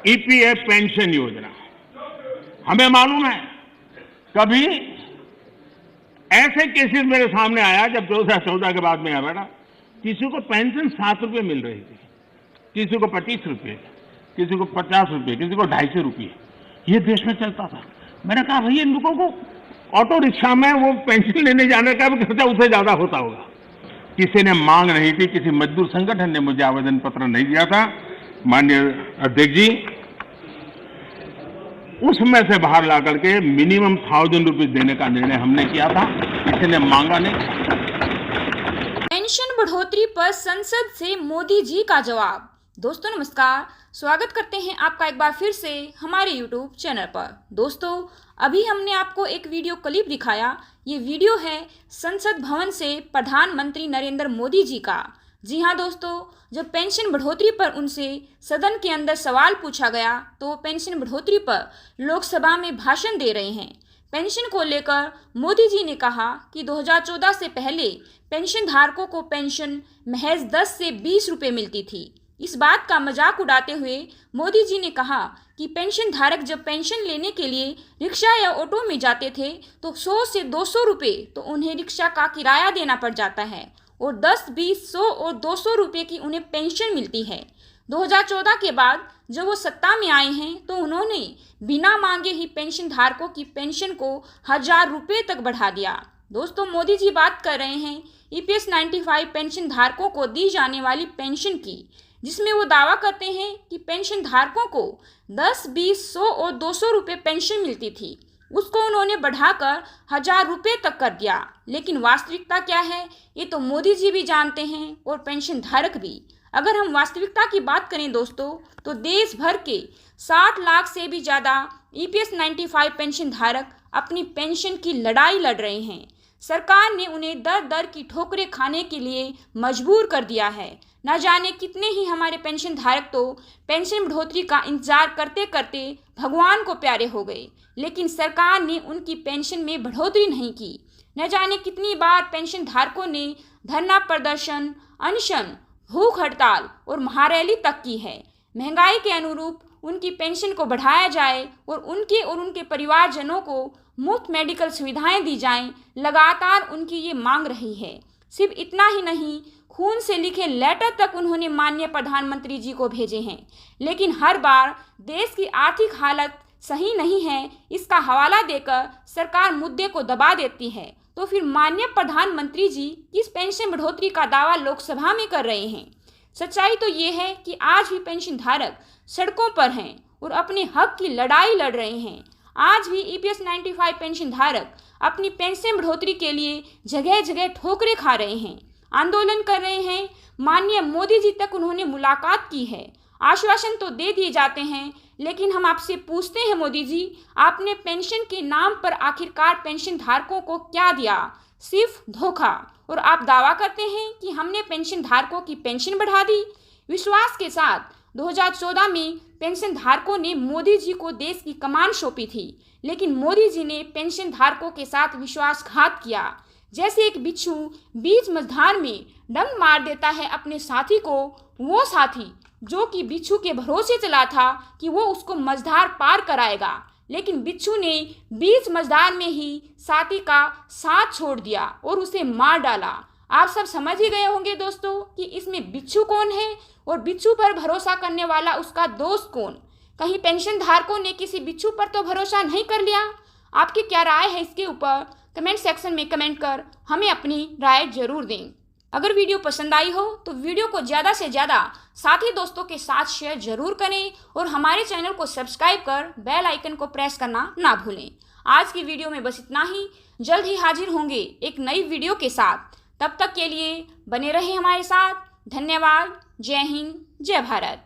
EPF pension योजना, हमें मालूम है कभी ऐसे केसेस मेरे सामने आया जब 2014 के बाद में आया बेटा, किसी को पेंशन 7 रुपये मिल रही थी, किसी को 25 रुपये, किसी को 50 रुपये, किसी को 250 रुपये, ये देश में चलता था। मैंने कहा भैया इन लोगों को ऑटो रिक्शा में वो पेंशन लेने जाने का भी खर्चा उससे ज्यादा होता होगा। किसी ने मांग नहीं थी, किसी मजदूर संगठन ने मुझे आवेदन पत्र नहीं दिया था। माननीय अध्यक्ष जी, उसमें से बाहर ला करके मिनिमम 1000 रुपीज देने का निर्णय हमने किया था, किसी ने मांगा नहीं। पेंशन बढ़ोतरी पर संसद से मोदी जी का जवाब। दोस्तों नमस्कार, स्वागत करते हैं आपका एक बार फिर से हमारे YouTube चैनल पर। दोस्तों अभी हमने आपको एक वीडियो क्लिप दिखाया, ये वीडियो है संसद भवन से प्रधानमंत्री नरेंद्र मोदी जी का। जी हाँ दोस्तों, जब पेंशन बढ़ोतरी पर उनसे सदन के अंदर सवाल पूछा गया तो पेंशन बढ़ोतरी पर लोकसभा में भाषण दे रहे हैं। पेंशन को लेकर मोदी जी ने कहा कि 2014 से पहले पेंशन धारकों को पेंशन महज 10 से 20 रुपये मिलती थी। इस बात का मजाक उड़ाते हुए मोदी जी ने कहा कि पेंशन धारक जब पेंशन लेने के लिए रिक्शा या ऑटो में जाते थे तो 100 से 200 रुपये तो उन्हें रिक्शा का किराया देना पड़ जाता है और 10, 20, 100 और 200 रुपये की उन्हें पेंशन मिलती है। 2014 के बाद जब वो सत्ता में आए हैं तो उन्होंने बिना मांगे ही पेंशन धारकों की पेंशन को 1000 रुपये तक बढ़ा दिया। दोस्तों मोदी जी बात कर रहे हैं EPS 95 पेंशन धारकों को दी जाने वाली पेंशन की, जिसमें वो दावा करते हैं कि पेंशन धारकों को 10, 20, 100 और 200 रुपये पेंशन मिलती थी, उसको उन्होंने बढ़ाकर 1000 रुपये तक कर दिया। लेकिन वास्तविकता क्या है ये तो मोदी जी भी जानते हैं और पेंशन धारक भी। अगर हम वास्तविकता की बात करें दोस्तों तो देश भर के 60 लाख से भी ज़्यादा EPS 95 पेंशन धारक अपनी पेंशन की लड़ाई लड़ रहे हैं। सरकार ने उन्हें दर दर की ठोकरें खाने के लिए मजबूर कर दिया है। न जाने कितने ही हमारे पेंशन धारक तो पेंशन बढ़ोतरी का इंतजार करते करते भगवान को प्यारे हो गए, लेकिन सरकार ने उनकी पेंशन में बढ़ोतरी नहीं की। न जाने कितनी बार पेंशन धारकों ने धरना प्रदर्शन, अनशन, भूख हड़ताल और महारैली तक की है। महंगाई के अनुरूप उनकी पेंशन को बढ़ाया जाए और उनके परिवारजनों को मुफ्त मेडिकल सुविधाएं दी जाएं, लगातार उनकी ये मांग रही है। सिर्फ इतना ही नहीं, खून से लिखे लेटर तक उन्होंने माननीय प्रधानमंत्री जी को भेजे हैं, लेकिन हर बार देश की आर्थिक हालत सही नहीं है इसका हवाला देकर सरकार मुद्दे को दबा देती है। तो फिर माननीय प्रधानमंत्री जी किस पेंशन बढ़ोतरी का दावा लोकसभा में कर रहे हैं? सच्चाई तो ये है कि आज भी पेंशन धारक सड़कों पर हैं और अपने हक की लड़ाई लड़ रहे हैं। आज भी EPS 95 पेंशन धारक अपनी पेंशन बढ़ोतरी के लिए जगह जगह ठोकरें खा रहे हैं, आंदोलन कर रहे हैं। माननीय मोदी जी तक उन्होंने मुलाकात की है, आश्वासन तो दे दिए जाते हैं, लेकिन हम आपसे पूछते हैं मोदी जी, आपने पेंशन के नाम पर आखिरकार पेंशन धारकों को क्या दिया? सिर्फ धोखा। और आप दावा करते हैं कि हमने पेंशन धारकों की पेंशन बढ़ा दी। विश्वास के साथ 2014 में पेंशन धारकों ने मोदी जी को देश की कमान सौंपी थी, लेकिन मोदी जी ने पेंशन धारकों के साथ विश्वासघात किया। जैसे एक बिच्छू बीच मझधार में डंक मार देता है अपने साथी को, वो साथी जो कि बिच्छू के भरोसे चला था कि वो उसको मझधार पार कराएगा, लेकिन बिच्छू ने बीच मझधार में ही साथी का साथ छोड़ दिया और उसे मार डाला। आप सब समझ ही गए होंगे दोस्तों कि इसमें बिच्छू कौन है और बिच्छू पर भरोसा करने वाला उसका दोस्त कौन। कहीं पेंशन धारकों ने किसी बिच्छू पर तो भरोसा नहीं कर लिया? आपकी क्या राय है इसके ऊपर? कमेंट सेक्शन में कमेंट कर हमें अपनी राय जरूर दें। अगर वीडियो पसंद आई हो तो वीडियो को ज़्यादा से ज़्यादा साथी दोस्तों के साथ शेयर जरूर करें और हमारे चैनल को सब्सक्राइब कर बेल आइकन को प्रेस करना ना भूलें। आज की वीडियो में बस इतना ही, जल्द ही हाजिर होंगे एक नई वीडियो के साथ। तब तक के लिए बने रहे हमारे साथ। धन्यवाद। जय हिंद, जय भारत।